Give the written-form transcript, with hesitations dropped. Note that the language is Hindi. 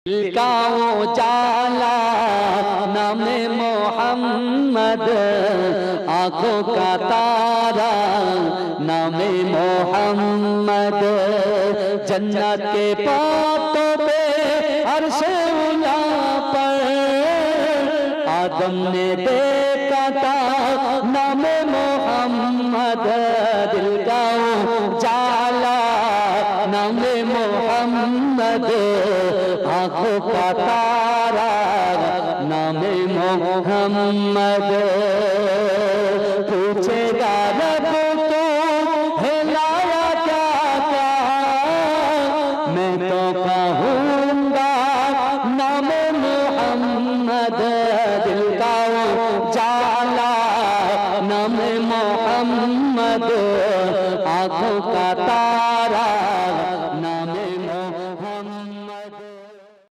दिल का उजाला नामे मोहम्मद, आंखों का तारा नामे मोहम्मद, जन्नत के बातों पे अर्शे उला पर आदम ने देखा था नामे मोहम्मद। दिल का उजाला नामे मोहम्मद, आँखों का तारा नामे मोहम्मद।